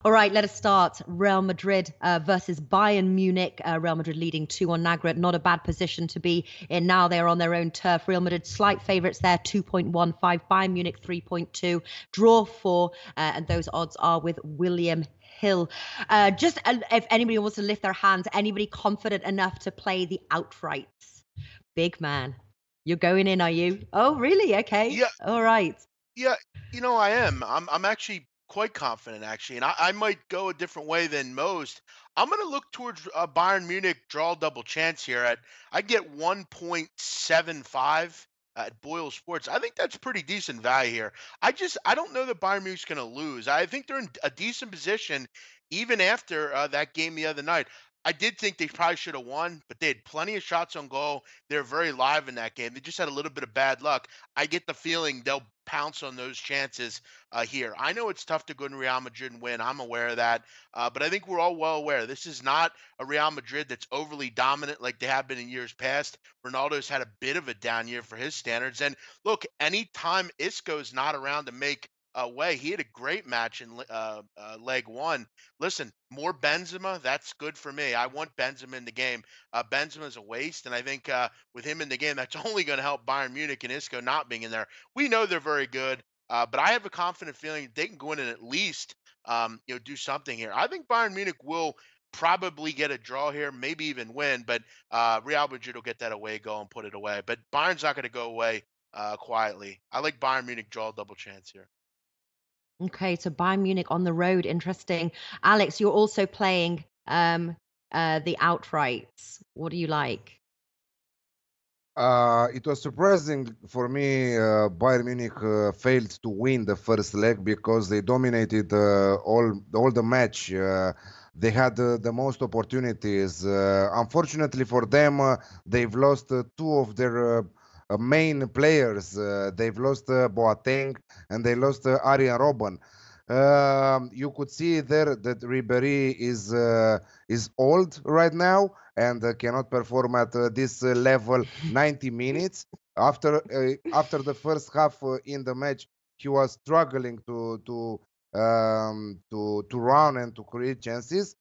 All right, let us start. Real Madrid versus Bayern Munich. Real Madrid leading 2-1 Nagret. Not a bad position to be in now. They're on their own turf. Real Madrid slight favourites there, 2.15. Bayern Munich 3.2. Draw 4. And those odds are with William Hill. Just if anybody wants to lift their hands, anybody confident enough to play the outrights? Big man. You're going in, are you? Oh, really? Okay. Yeah, All right. yeah, I am. I'm actually quite confident, actually, and I might go a different way than most. I'm going to look towards Bayern Munich draw double chance here at I get 1.75 at Boyle Sports. I think that's pretty decent value here. I don't know that Bayern Munich's going to lose. I think they're in a decent position even after that game the other night. I did think they probably should have won, but they had plenty of shots on goal. They were very live in that game. They just had a little bit of bad luck. I get the feeling they'll pounce on those chances here. I know it's tough to go to Real Madrid and win. I'm aware of that. But I think we're all well aware. This is not a Real Madrid that's overly dominant like they have been in years past. Ronaldo's had a bit of a down year for his standards. And look, anytime Isco's not around to make a way, he had a great match in leg one. Listen, more Benzema, that's good for me. I want Benzema in the game. Benzema's a waste, and I think with him in the game, that's only going to help Bayern Munich and Isco not being in there. We know they're very good, but I have a confident feeling they can go in and at least do something here. I think Bayern Munich will probably get a draw here, maybe even win, but Real Madrid will get that away goal and put it away. But Bayern's not going to go away quietly. I like Bayern Munich draw double chance here. Okay, so Bayern Munich on the road. Interesting. Alex, you're also playing the outrights. What do you like? It was surprising for me. Bayern Munich failed to win the first leg because they dominated all the match. They had the most opportunities. Unfortunately for them, they've lost two of their main players. They've lost Boateng and they lost Arjen Robben. You could see there that Ribéry is old right now and cannot perform at this level 90 minutes. After the first half in the match, he was struggling to run and to create chances.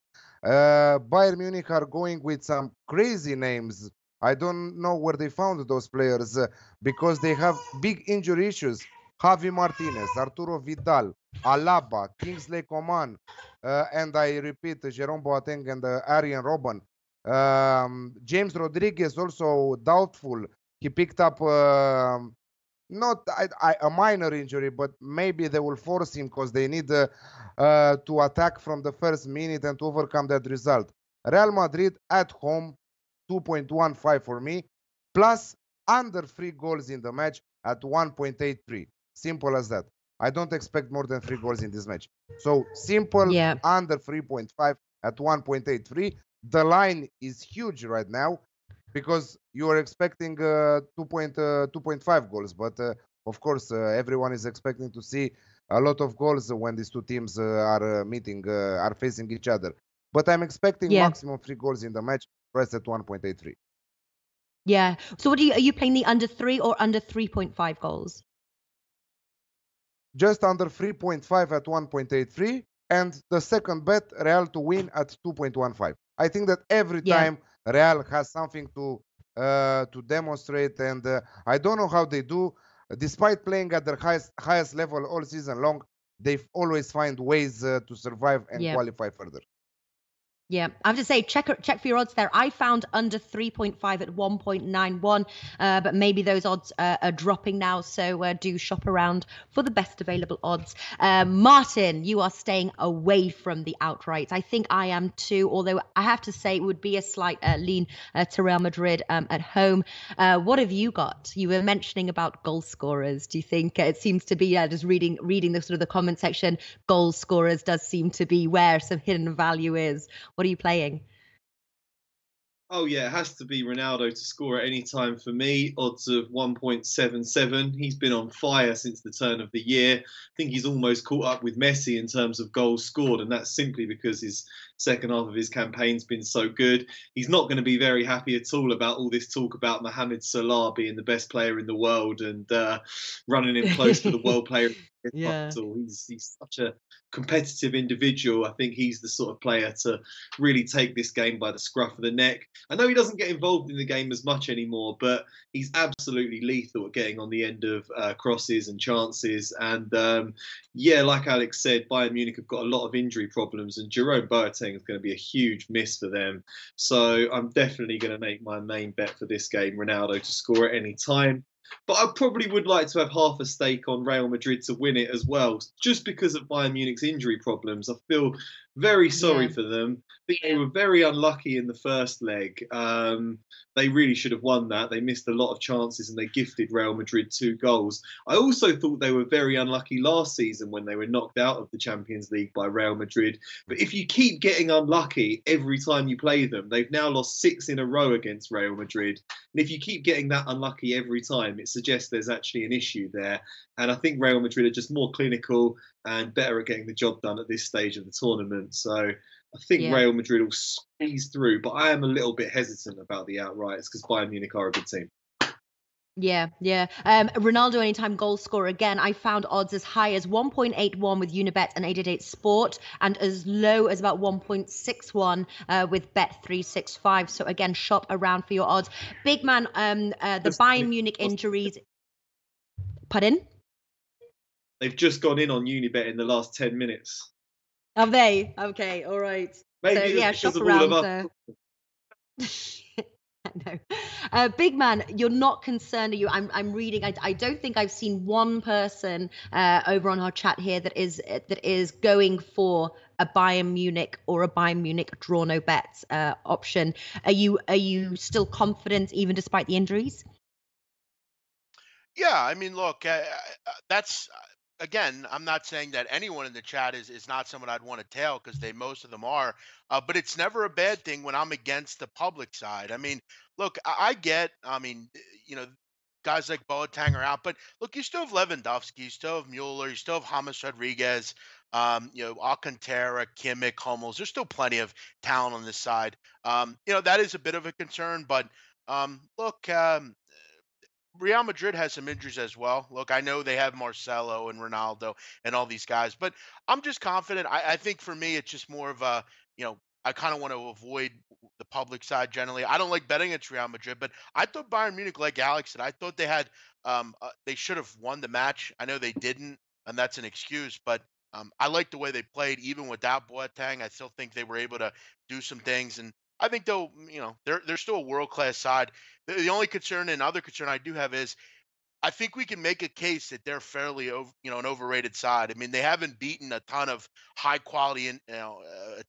Bayern Munich are going with some crazy names. I don't know where they found those players because they have big injury issues. Javi Martinez, Arturo Vidal, Alaba, Kingsley Coman, and I repeat, Jerome Boateng and Arjen Robben. James Rodriguez also doubtful. He picked up not a minor injury, but maybe they will force him because they need to attack from the first minute and to overcome that result. Real Madrid at home, 2.15 for me, plus under 3 goals in the match at 1.83. Simple as that. I don't expect more than 3 goals in this match. So simple, Yeah. under 3.5 at 1.83. The line is huge right now because you are expecting 2.5 goals. But of course, everyone is expecting to see a lot of goals when these two teams are facing each other. But I'm expecting Yeah. maximum 3 goals in the match, priced at 1.83. Yeah. So are you playing the under 3 or under 3.5 goals? Just under 3.5 at 1.83, and the second bet, Real to win at 2.15. I think that every time Real has something to demonstrate, and I don't know how they do. Despite playing at their highest level all season long, they always find ways to survive and qualify further. Yeah, I have to say, check for your odds there. I found under 3.5 at 1.91, but maybe those odds are dropping now, so do shop around for the best available odds. Martin, you are staying away from the outrights. I think I am too, although I have to say it would be a slight lean to Real Madrid at home. What have you got? You were mentioning about goal scorers. Do you think it seems to be, just reading the sort of the comment section, goal scorers does seem to be where some hidden value is. What are you playing? Oh, yeah, it has to be Ronaldo to score at any time for me. Odds of 1.77. He's been on fire since the turn of the year. I think he's almost caught up with Messi in terms of goals scored, and that's simply because his second half of his campaign's been so good. He's not going to be very happy at all about all this talk about Mohamed Salah being the best player in the world and running him close to the world player Yeah. He's such a competitive individual. I think he's the sort of player to really take this game by the scruff of the neck. I know he doesn't get involved in the game as much anymore, but he's absolutely lethal at getting on the end of crosses and chances. And yeah, like Alex said, Bayern Munich have got a lot of injury problems, and Jerome Boateng is going to be a huge miss for them. So I'm definitely going to make my main bet for this game, Ronaldo to score at any time. But I probably would like to have half a stake on Real Madrid to win it as well, just because of Bayern Munich's injury problems. I feel very sorry for them. I think they were very unlucky in the first leg. They really should have won that. They missed a lot of chances and they gifted Real Madrid 2 goals. I also thought they were very unlucky last season when they were knocked out of the Champions League by Real Madrid. But if you keep getting unlucky every time you play them, they've now lost 6 in a row against Real Madrid. And if you keep getting that unlucky every time, it suggests there's actually an issue there. And I think Real Madrid are just more clinical and better at getting the job done at this stage of the tournament. So I think Real Madrid will squeeze through, but I am a little bit hesitant about the outrights because Bayern Munich are a good team. Yeah. Ronaldo anytime goal scorer again. I found odds as high as 1.81 with Unibet and 888 Sport, and as low as about 1.61 with Bet365. So again, shop around for your odds. Big man, the Bayern Munich injuries. Pardon? They've just gone in on Unibet in the last 10 minutes. Have they? Okay, all right. Maybe so yeah, shop around. No. Big man, you're not concerned, are you? I'm reading. I don't think I've seen one person over on our chat here that is going for a Bayern Munich or a Bayern Munich draw no bets option. Are you still confident even despite the injuries? Yeah, I mean, look, that's again, I'm not saying that anyone in the chat is not someone I'd want to tail because most of them are, but it's never a bad thing when I'm against the public side. I mean, look, I mean, guys like Boateng are out, but look, you still have Lewandowski, you still have Mueller, you still have James Rodriguez, Alcantara, Kimmich, Hummels. There's still plenty of talent on this side. That is a bit of a concern, but look. Real Madrid has some injuries as well. Look, I know they have Marcelo and Ronaldo and all these guys, but I'm just confident. I think for me, it's just more of a, I kind of want to avoid the public side generally. I don't like betting against Real Madrid, but I thought Bayern Munich, like Alex said, I thought they should have won the match. I know they didn't, and that's an excuse, but I like the way they played, even without Boateng. I still think they were able to do some things, and I think they're still a world class side. The only concern and other concern I do have is I think we can make a case that they're fairly an overrated side. I mean, they haven't beaten a ton of high quality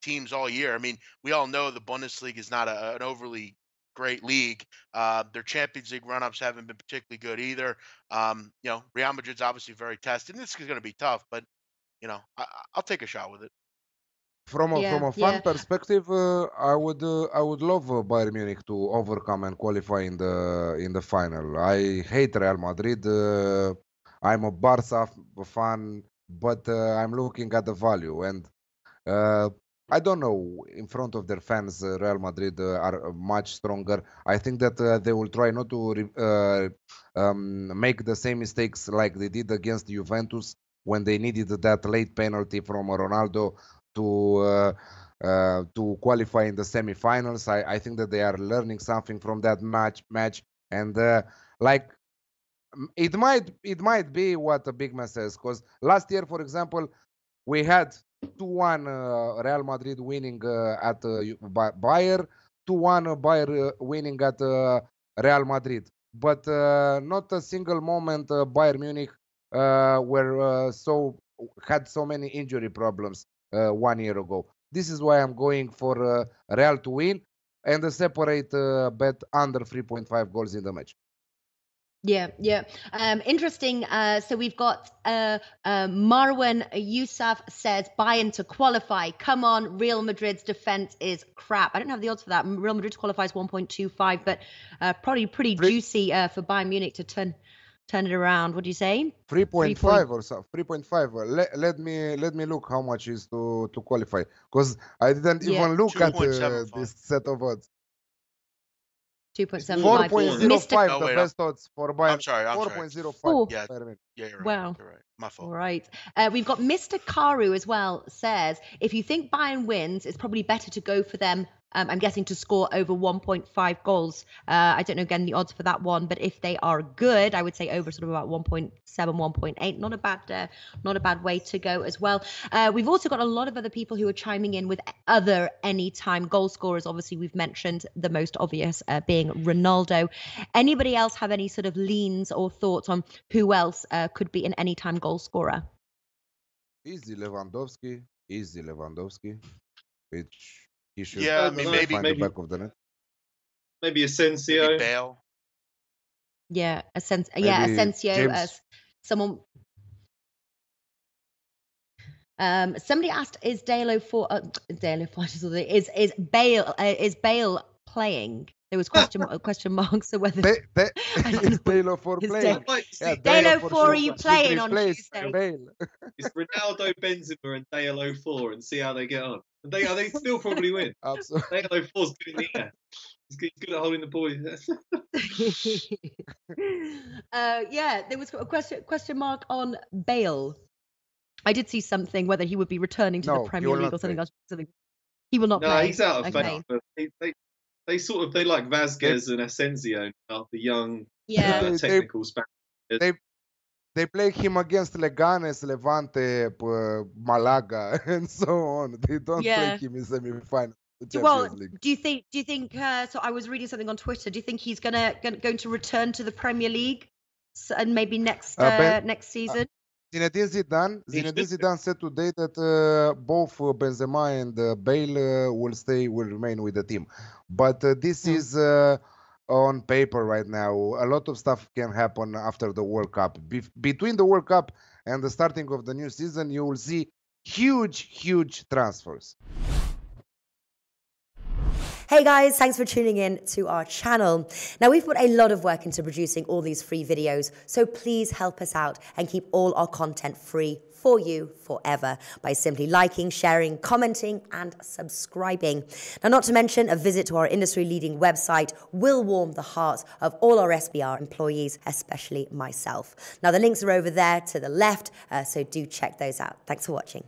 teams all year. I mean, we all know the Bundesliga is not an overly great league. Their Champions League run-ups haven't been particularly good either. Real Madrid's obviously very tested. And this is going to be tough, but I'll take a shot with it. From a fan perspective, I would love Bayern Munich to overcome and qualify in the final. I hate Real Madrid. I'm a Barca fan, but I'm looking at the value, and I don't know. In front of their fans, Real Madrid are much stronger. I think that they will try not to make the same mistakes like they did against Juventus when they needed that late penalty from Ronaldo to qualify in the semifinals. I think that they are learning something from that match, and like it might be what the big man says, because last year, for example, we had 2-1 Real Madrid winning at Bayern, 2-1 Bayern winning at Real Madrid, but not a single moment Bayern Munich had so many injury problems 1 year ago. This is why I'm going for Real to win and a separate bet under 3.5 goals in the match. Yeah. Interesting. So we've got Marwan Yousaf says Bayern to qualify. Come on, Real Madrid's defense is crap. I don't have the odds for that. Real Madrid qualifies 1.25, but probably pretty juicy for Bayern Munich to turn it around. What do you say? 3.5 or so. 3.5. Let me look how much is to qualify, because I didn't even look at this set of odds. 2.75. 4.05 No, the wait, best odds for Bayern. I'm sorry. 4.05. Four. Yeah, Bayern Munich. yeah, you're right. Wow. You're right. My fault. Right. We've got Mr. Karu as well, says, if you think Bayern wins, it's probably better to go for them, I'm guessing, to score over 1.5 goals. I don't know, again, the odds for that one, but if they are good, I would say over sort of about 1.7, 1.8. Not a bad way to go as well. We've also got a lot of other people who are chiming in with other anytime goal scorers. Obviously, we've mentioned the most obvious being Ronaldo. Anybody else have any sort of leans or thoughts on who else could be an anytime goal scorer? Easy Lewandowski. Which he should Yeah, I mean, maybe find the back of the net. Maybe Asensio. maybe Bale. Yeah, Maybe Asensio. James. Someone. Somebody asked, "Is Dalo for is Bale playing?" There was question marks so whether Is Dalo for Is playing? Dalo for for sure. are you Should playing on replace Tuesday? Bale. It's Ronaldo, Benzema, and Dalo 4, and see how they get on. And they still probably win. Absolutely. Dalo 4's good in the air. He's good at holding the ball. Yeah, there was a question mark on Bale. I did see something whether he would be returning to the Premier League or something else. He will not play. No, he's out of Okay. favour. They like Vazquez and Asensio now, the young technical Spaniards. They play him against Leganes, Levante, Malaga, and so on. They don't play him in semi-final. Well, do you think? So I was reading something on Twitter. Do you think he's going to return to the Premier League, and maybe next season? Zinedine Zidane said today that both Benzema and Bale will remain with the team, but this is on paper right now. A lot of stuff can happen after the World Cup. Between the World Cup and the starting of the new season, you will see huge transfers. Hey guys, thanks for tuning in to our channel. Now, we've put a lot of work into producing all these free videos, so please help us out and keep all our content free for you forever by simply liking, sharing, commenting, and subscribing. Now, not to mention, a visit to our industry-leading website will warm the hearts of all our SBR employees, especially myself. Now, the links are over there to the left, so do check those out. Thanks for watching.